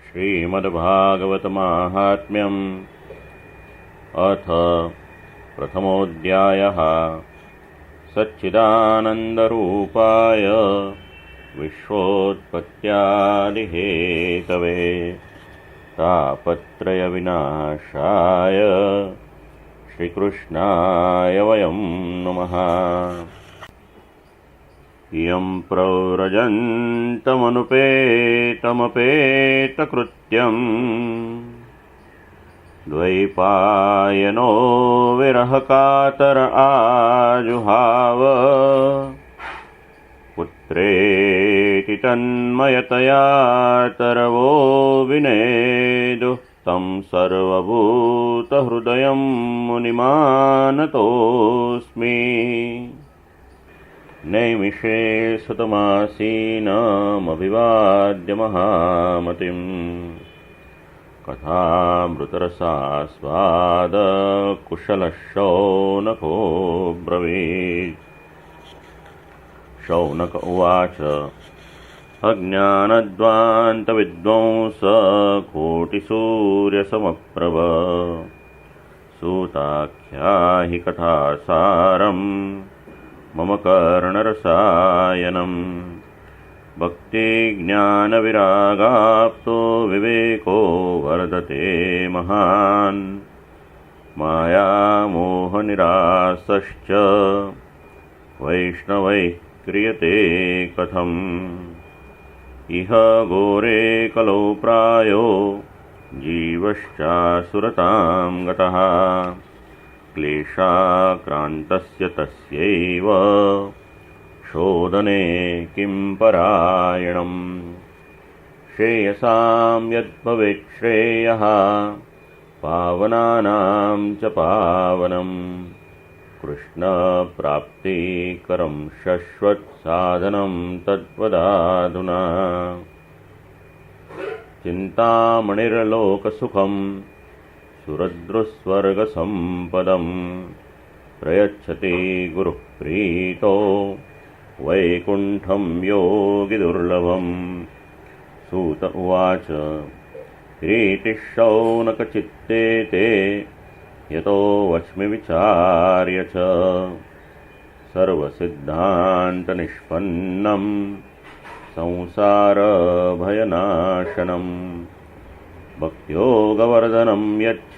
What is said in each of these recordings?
श्रीमद्भागवत माहात्म्यम् अथ प्रथमोऽध्यायः। सच्चिदानन्दरूपाय विश्वोत्पत्त्यादिहेतवे तापत्रयविनाशाय श्रीकृष्णाय वयं नमः। यं प्रव्रजन्तमनुपेतमपेतकृत्यम् द्वैपायनो विरहकातर आजुहाव पुत्रेति तन्मयतया तरवो विनेदुः तं सर्वभूतहृदयं मुनिमानतोऽस्मि। नैमिषे सुतमासीनमभिवाद्य महामतिम् कथामृतरसास्वादकुशलः शौनको ब्रवीत्। शौनक उवाच अज्ञानध्वान्तविद्वांसकोटिसूर्यसमप्रभ सूताख्याहि कथासारम् मम कर्णरसायनम्। भक्तिज्ञानविरागाप्तो विवेको वर्धते महान् मायामोहनिरासश्च वैष्णवैः क्रियते कथम्। इह घोरे कलौ प्रायो जीवश्चासुरतां गतः क्लेशाक्रान्तस्य तस्यैव शोधने किं परायणम्। श्रेयसां यद्भवेत् श्रेयः पावनानां च पावनम् कृष्णप्राप्तिकरं शश्वत्साधनं तद्वदाधुना। चिन्तामणिर्लोकसुखम् सुरद्रुस्वर्गसम्पदम् प्रयच्छति गुरुः प्रीतो वैकुण्ठं योगिदुर्लभम्। सूत उवाच प्रीतिः शौनकचित्ते ते यतो वच्मि विचार्य च सर्वसिद्धान्तनिष्पन्नं संसारभयनाशनम्। भक्त्योगवर्धनं यच्च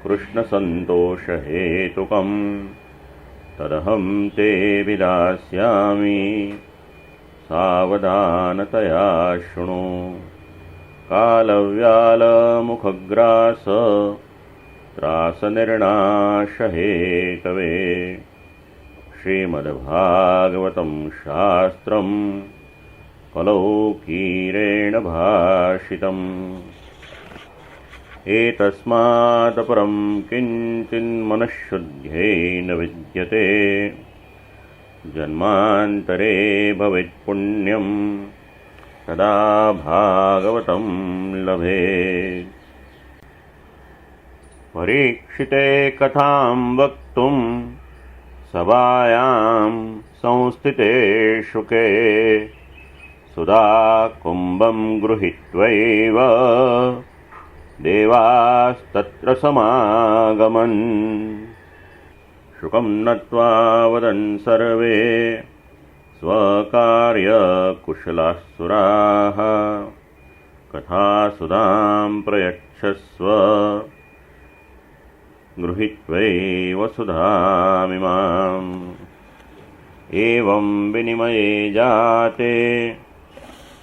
कृष्णसन्तोषहेतुकम् तदहं ते विदास्यामि सावधानतया शृणु। कालव्यालमुखग्रास त्रासनिर्णाशहेतवे श्रीमद्भागवतं शास्त्रम् कलौकीरेण भाषितम्। एतस्मादपरं किञ्चिन्मनःशुद्ध्यै न विद्यते जन्मान्तरे भवेत्पुण्यं तदा भागवतं लभेत्। परीक्षिते कथां वक्तुं सभायां संस्थिते शुके सुधा कुम्भं गृहीत्वैव देवास्तत्र समागमन्। शुकं नत्वा वदन् सर्वे स्वकार्यकुशलाः सुराः कथासुधां प्रयच्छस्व गृहीत्वैव सुधामिमाम्। एवं विनिमये जाते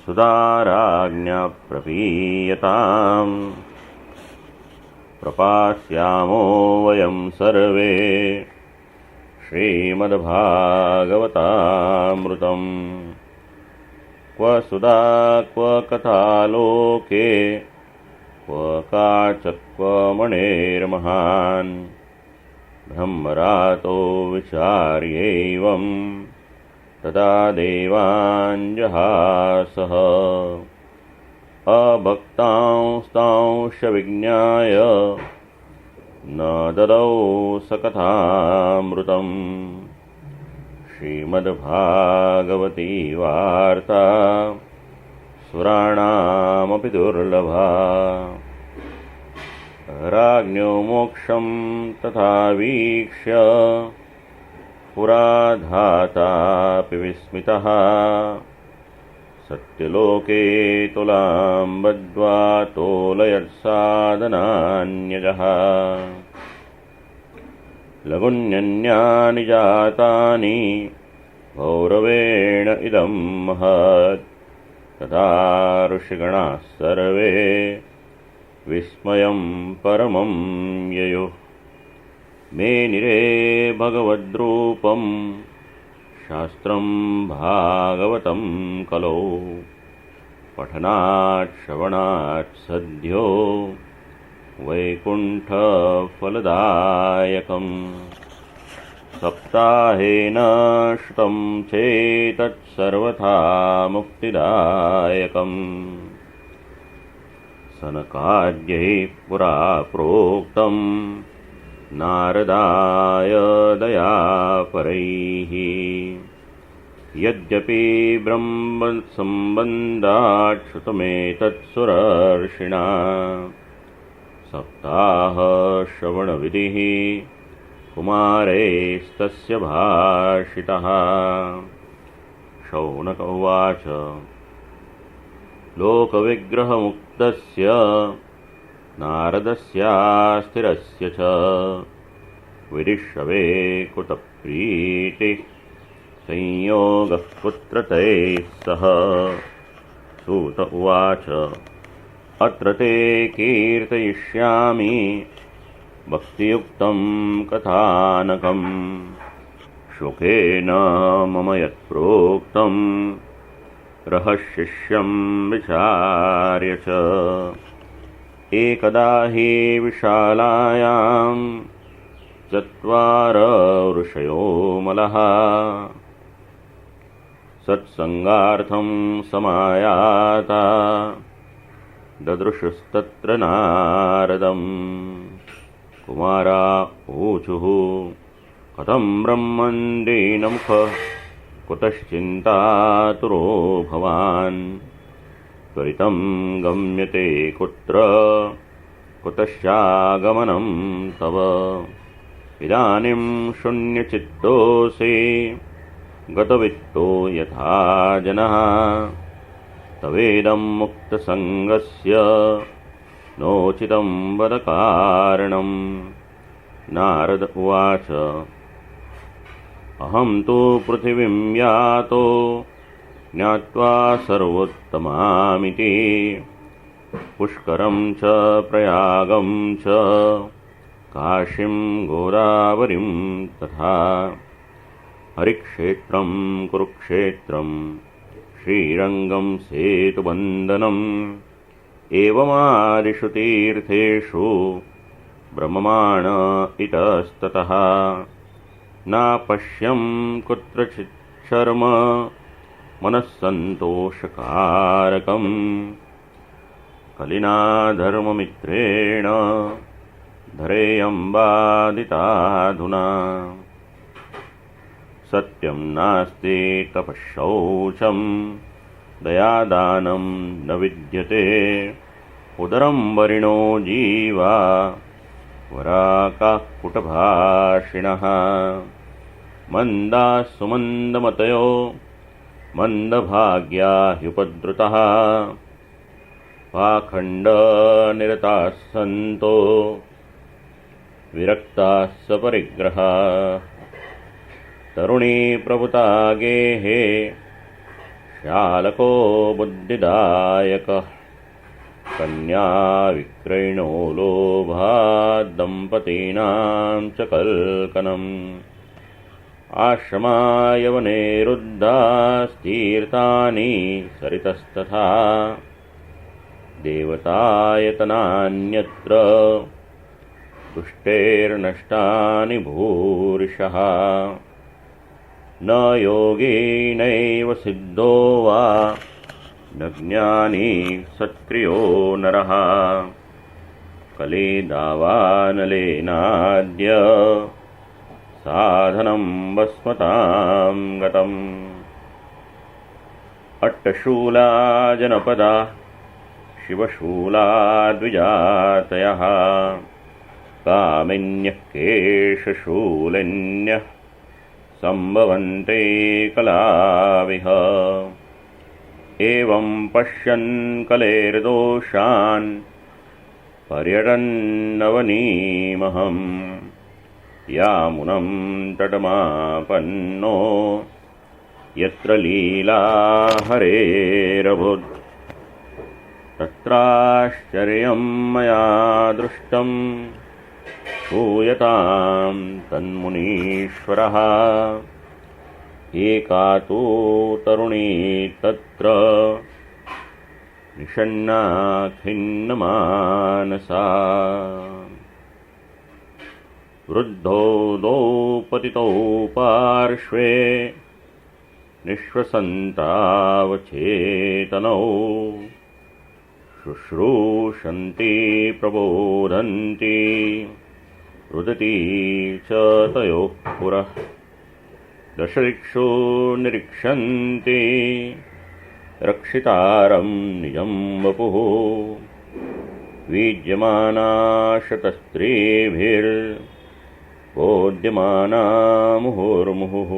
सुधाराज्ञा प्रपीयताम् प्रपास्यामो वयं सर्वे श्रीमद्भागवतामृतम्। क्व सुधा क्व कथा लोके क्व काच क्व मणेर्महान् ब्रह्मरातो विचार्यैवं तदा देवाञ्जहासः। अभक्तांस्तांश्च विज्ञाय न ददौ स कथामृतम्। श्रीमद्भागवती वार्ता सुराणामपि दुर्लभा। राज्ञो मोक्षं तथा वीक्ष्य पुरा धातापि विस्मितः सत्यलोके तुलां बद्ध्वा तोलयत्साधनान्यजः। लघुन्यन्यानि जातानि गौरवेण इदं महत् तदा ऋषिगणाः सर्वे विस्मयं परमं ययुः। मेनिरे भगवद्रूपं शास्त्रं भागवतं कलो पठनात् श्रवणात् सद्यो वैकुण्ठफलदायकम्। सप्ताहेन श्रुतं चेतत् सर्वथा मुक्तिदायकम्। सनकाद्यै पुरा प्रोक्तं नारदाय दयापरैः। यद्यपि ब्रह्मसम्बन्धात् श्रुतमेतत् सुरर्षिणा सप्ताहश्रवणविधिः कुमारैस्तस्य भाषितः। शौनक उवाच लोकविग्रहमुक्तस्य नारदस्यास्थिरस्य च विरिष्यवे कुतप्रीतिः संयोगः कुत्र तैः सह। सूत उवाच अत्र ते कीर्तयिष्यामि भक्तियुक्तं कथानकम् शोकेन मम यत्प्रोक्तं रहस्यं विचार्य च। एकदा हि विशालायां चत्वार ऋषयो मलः सत्संगार्थं समायाता ददृशुस्तत्र नारदम्। कुमारा ऊचुः कथं ब्रह्मण्डीनमुख कुतश्चिन्तातुरो भवान् त्वरितं गम्यते कुत्र कुतश्चागमनं तव। इदानीं शून्यचित्तोऽसि गतवित्तो यथा जनः तवेदं मुक्तसङ्गस्य नोचितं वद कारणम्। नारद उवाच अहं तु पृथिवीं यातो ज्ञात्वा सर्वोत्तमामिति पुष्करं च प्रयागं च काशीं गोदावरीं तथा हरिक्षेत्रं कुरुक्षेत्रं श्रीरङ्गं सेतुबन्धनम् एवमादिषु तीर्थेषु भ्रममाण इतस्ततः नापश्यं कुत्रचित् शर्म मनस्सन्तोषकारकम् कलिना धर्ममित्रेण धरेयं बाधिताधुना। सत्यं नास्ति तपःशौचं दयादानं न विद्यते उदरं वरिणो जीवा वराकाः कुटभाषिणः। मन्दाः सुमन्दमतयो मन्दभाग्या ह्युपद्रुतः पाखण्डनिरताः सन्तो विरक्ताः सपरिग्रहाः। तरुणी प्रभुता गेहे श्यालको बुद्धिदायकः कन्या विक्रयणो लोभात् दम्पतीनां च कल्कनम्। आश्रमायवने रुद्धास्तीर्थानि सरितस्तथा देवतायतनान्यत्र तुष्टेर्नष्टानि भूरिशः। न योगी नैव सिद्धो वा न ज्ञानी सत्क्रियो नरः कलिदावानलेनाद्य साधनं वस्मतां गतम्। अट्टशूला जनपदा शिवशूला द्विजातयः कामिन्यः केशशूलिन्यः सम्भवन्ते कलाविह एवं पश्यन् कलेर्दोषान् पर्यटन्नवनीमहम् यामुनं तटमापन्नो यत्र लीला हरेरभुत् तत्राश्चर्यं मया दृष्टं श्रूयतां तन्मुनीश्वरः एका तु तरुणी तत्र निषण्णा खिन्नमानसा वृद्धो द्वौ पतितौ पार्श्वे निःश्वसन्तावचेतनौ शुश्रूषन्ति प्रबोधन्ति रुदती च तयोः पुरः दशदिक्षु निरीक्षन्ति रक्षितारं निजं वपुः वीज्यमाना शतस्त्रीभिर्बोध्यमाना मुहुर्मुहुः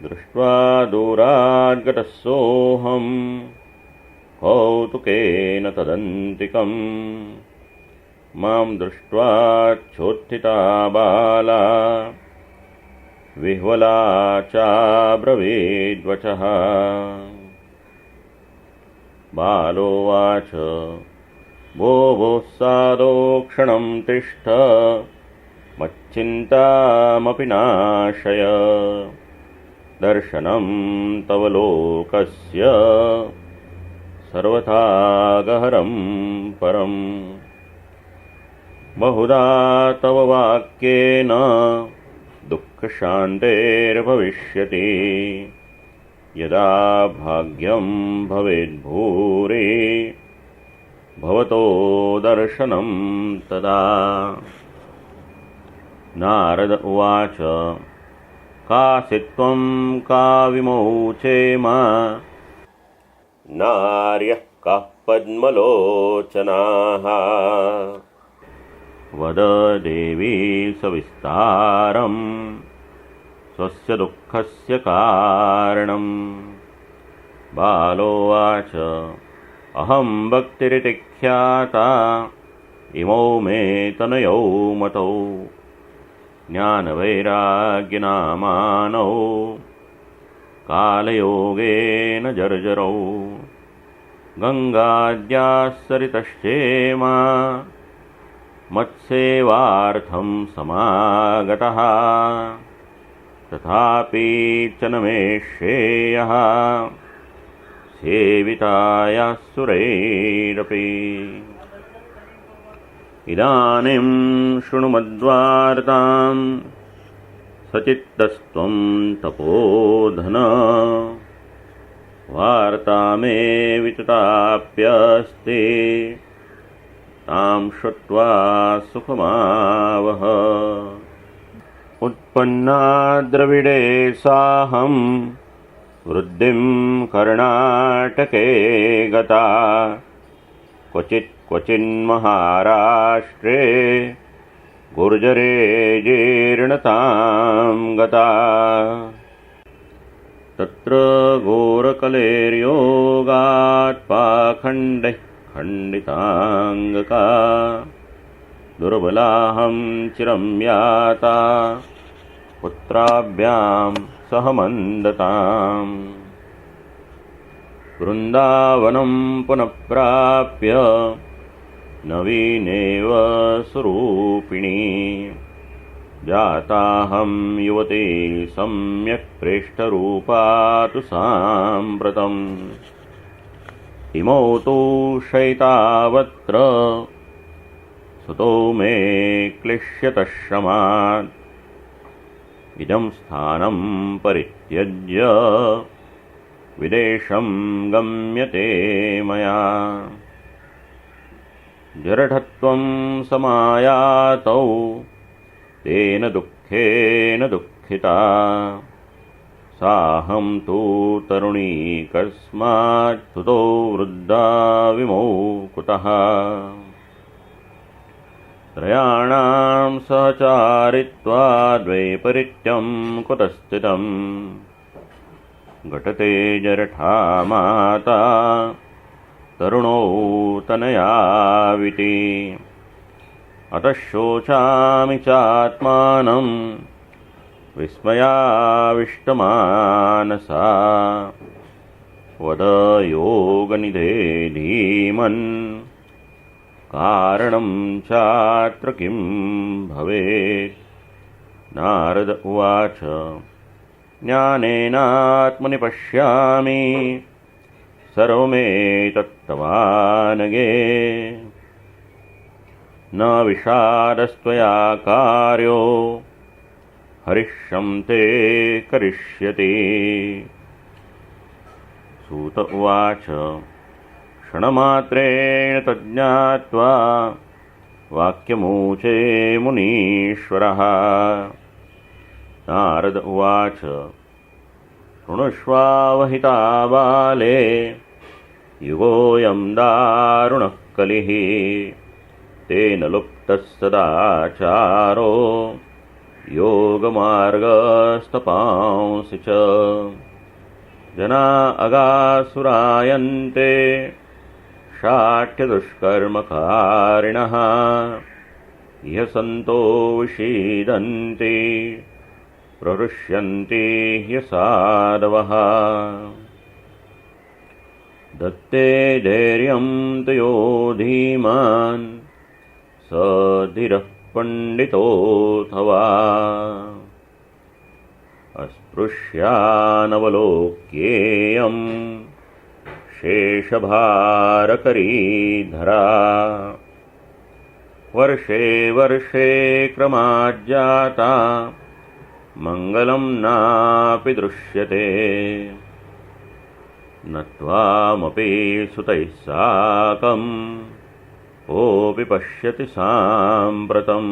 दृष्ट्वा दूराद्गतः सोऽहं कौतुकेन तदन्तिकम् मां दृष्ट्वा चोत्थिता बाला विह्वला चाब्रवीद्वचः बालोवाच भो भोः सादो क्षणं तिष्ठ मच्चिन्तामपि नाशय दर्शनं तव लोकस्य सर्वथा गहरं परम् बहुधा तव वाक्येन दुःखशान्तेर्भविष्यति यदा भाग्यं भवेद्भूरि भवतो दर्शनं तदा नारद उवाच कासि त्वं का विमोचेमा नार्यः काः पद्मलोचनाः वद देवी सविस्तारं स्वस्य दुःखस्य कारणम् बालोवाच अहं भक्तिरिति ख्याता इमौ मे तनयौ मतौ ज्ञानवैराग्यनामानौ कालयोगेन जर्जरौ गङ्गाद्याः सरितश्चेमा मत्सेवार्थं समागतः तथापि च न मे श्रेयः सेवितायाः सुरैरपि इदानीं शृणु मद्वार्तां सचित्तस्त्वं तपोधन वार्ता मे वितताप्यस्ति तां श्रुत्वा सुखमावह उत्पन्ना द्रविडे साहं वृद्धिं कर्णाटके गता क्वचिन्महाराष्ट्रे गुर्जरे जीर्णतां गता तत्र घोरकलेर्योगात् पाखण्डैः खण्डिताङ्गका दुर्बलाहं चिरं याता पुत्राभ्यां सह मन्दताम् वृन्दावनं पुनः प्राप्य नवीनेव स्वरूपिणी जाताहं युवती सम्यक् प्रेष्ठरूपा तु साम्प्रतम् इमौ तु शयितावत्र सुतो मे क्लिश्यतः श्रमात् इदं स्थानं परित्यज्य विदेशं गम्यते मया जरठत्वं समायातौ तेन दुःखेन दुःखिता साहं तु तरुणी कस्मात् सुतो वृद्धा विमौ कुतः। त्रयाणां सहचारित्वाद् वैपरीत्यं कुतस्थितम्। घटते जरठा माता तरुणौ तनयाविति। अतः शोचामि चात्मानं विस्मयाविष्टमानसा। वद योगनिधे धीमन् कारणं चात्र किं भवेत्। नारद उवाच ज्ञानेनात्मनि पश्यामि सर्वमेतत्तवानगे। न विषादस्त्वया कार्यो हरिष्यं ते करिष्यति। सूत उवाच क्षणमात्रेण तज्ज्ञात्वा वाक्यमूचे मुनीश्वरः। नारद उवाच शृणुष्वावहिता बाले युगोऽयं दारुणः कलिः। तेन लुप्तः सदाचारो योगमार्गस्तपांसि च। जना अगासुरायन्ते शाठ्यदुष्कर्मकारिणः। इह सन्तो विषीदन्ति प्रहृष्यन्ति ह्यसाधवः। दत्ते धैर्यं तु यो धीमान् स धीरः पण्डितोऽथवा। अस्पृश्यानवलोक्येयं शेषभारकरी धरा। वर्षे वर्षे क्रमाज्जाता मङ्गलं नापि दृश्यते। न त्वामपि सुतैः साकं कोऽपि पश्यति साम्प्रतम्।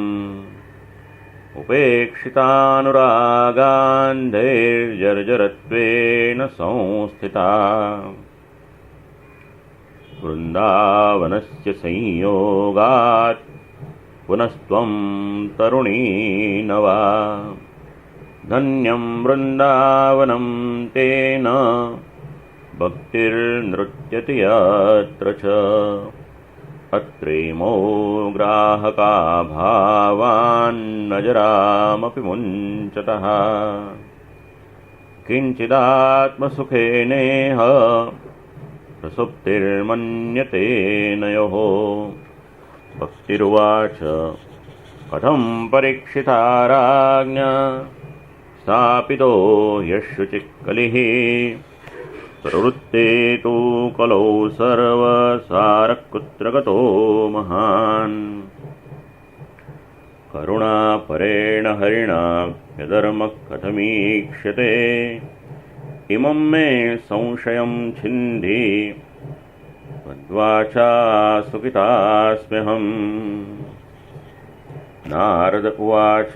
उपेक्षितानुरागान्धैर्जर्जरत्वेन संस्थिता। वृन्दावनस्य संयोगात् पुनस्त्वं तरुणी नवा। धन्यं वृन्दावनं तेन भक्तिर्नृत्यति यत्र च। अत्रेमो ग्राहका भावान्नजरामपि मुञ्चतः। किञ्चिदात्मसुखेनेह प्रसुप्तिर्मन्यते नयोः। भक्तिरुवाच कथं परीक्षिता राज्ञा स्थापितो ह्यशुचिकलिः। प्रवृत्ते तु कलौ सर्वसारः कुत्र गतो महान्। करुणापरेण हरिणा यधर्मः कथमीक्ष्यते। इमं मे संशयं छिन्धि त्वद्वाचा सुखितास्म्यहम्। नारद उवाच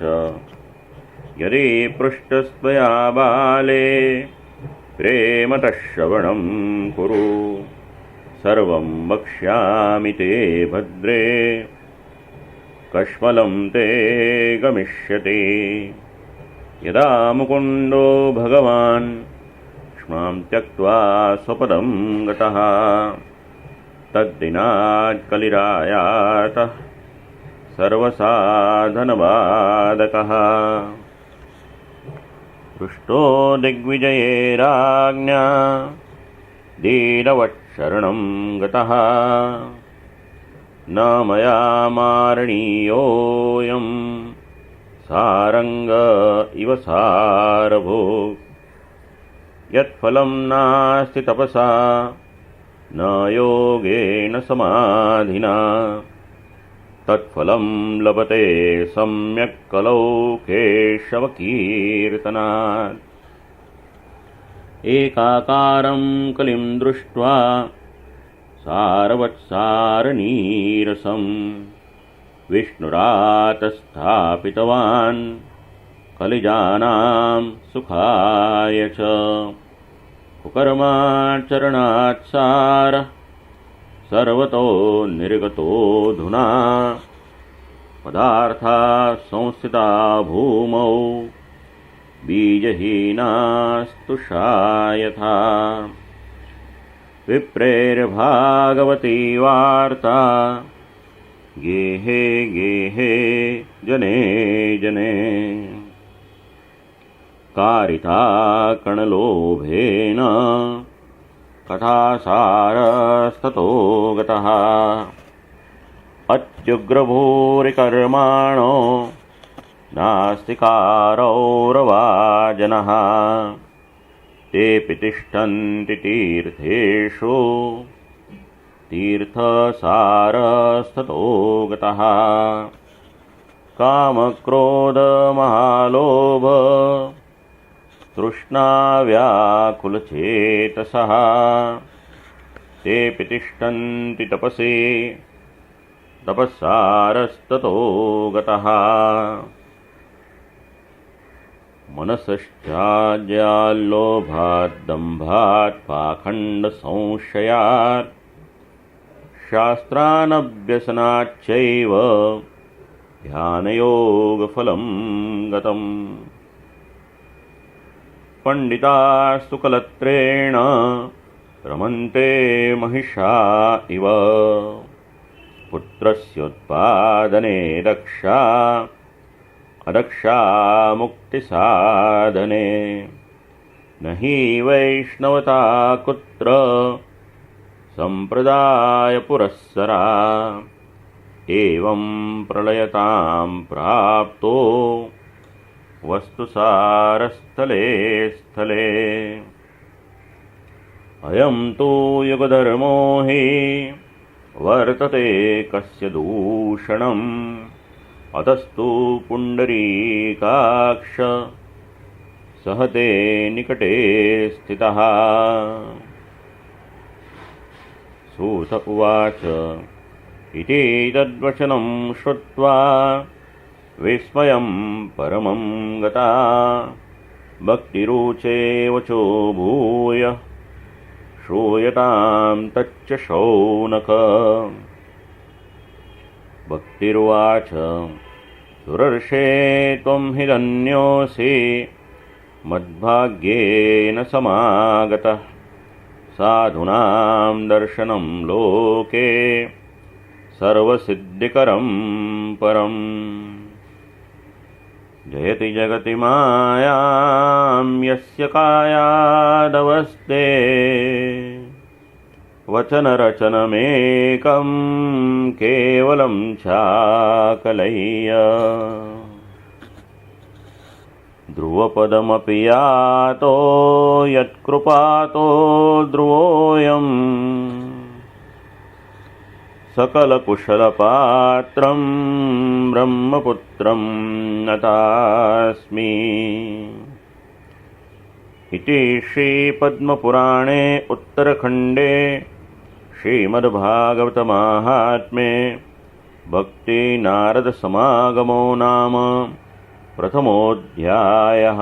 यदि पृष्टस्त्वया बाले प्रेमतः श्रवणं कुरु। सर्वं वक्ष्यामि ते भद्रे कष्मलं ते गमिष्यति। यदा मुकुन्दो भगवान् क्ष्मां त्यक्त्वा स्वपदं गतः। तद्दिनात् कलिरायातः सर्वसाधनबाधकः। पृष्टो दिग्विजये राज्ञा दीनवत्शरणं गतः। न मया मारणीयोऽयं सारंग इव सारभूत्। यत्फलं नास्ति तपसा न योगेन समाधिना। तत्फलं लभते सम्यक् कलौ केशवकीर्तनात्। एकाकारं कलिं दृष्ट्वा सारवत्सारनीरसं विष्णुरातस्थापितवान् कलिजानां सुखाय च कुकर्माचरणात्सारः सर्वतो निर्गतोऽधुना पदार्था संस्थिता भूमौ बीजहीनास्तुषा यथा विप्रेर्भागवती वार्ता गेहे गेहे जने जने कारिता कणलोभेन कथासारस्ततो गतः अत्युग्रभूरिकर्माणो नास्तिकारौरवाजनः तेऽपि तिष्ठन्ति तीर्थेषु तीर्थसारस्ततो गतः कामक्रोधमहालोभ तृष्णाव्याकुलचेतसः तेऽपि तिष्ठन्ति तपसि तपस्सारस्ततो गतः मनसश्चाज्याल्लोभात् दम्भात् पाखण्डसंशयात् शास्त्रानभ्यसनाच्चैव ध्यानयोगफलं गतम् पण्डितास्तु कलत्रेण रमन्ते महिषा इव पुत्रस्योत्पादने दक्षा अदक्षा मुक्तिसाधने न हि वैष्णवता कुत्र सम्प्रदायपुरस्सरा एवं प्रलयतां प्राप्तो वस्तुसारस्थले स्थले अयं तु युगधर्मो हि वर्तते कस्य दूषणम् अतस्तु पुण्डरीकाक्ष सहते निकटे स्थितः सूत उवाच इति तद्वचनं श्रुत्वा विस्मयं परमं गता भक्तिरुचे वचो भूय श्रूयतां तच्च शौनक भक्तिरुवाच सुरर्षे त्वं हि धन्योऽसि मद्भाग्येन समागतः साधूनां दर्शनं लोके सर्वसिद्धिकरं परम् जयति जगति मायां यस्य कायादवस्ते वचनरचनमेकं केवलं चाकलय्य ध्रुवपदमपि यातो यत्कृपातो ध्रुवोऽयं सकलकुशलपात्रं ब्रह्मपुत्रं नतास्मि इति श्रीपद्मपुराणे उत्तरखण्डे श्रीमद्भागवतमाहात्म्ये भक्तिनारदसमागमो नाम प्रथमोऽध्यायः।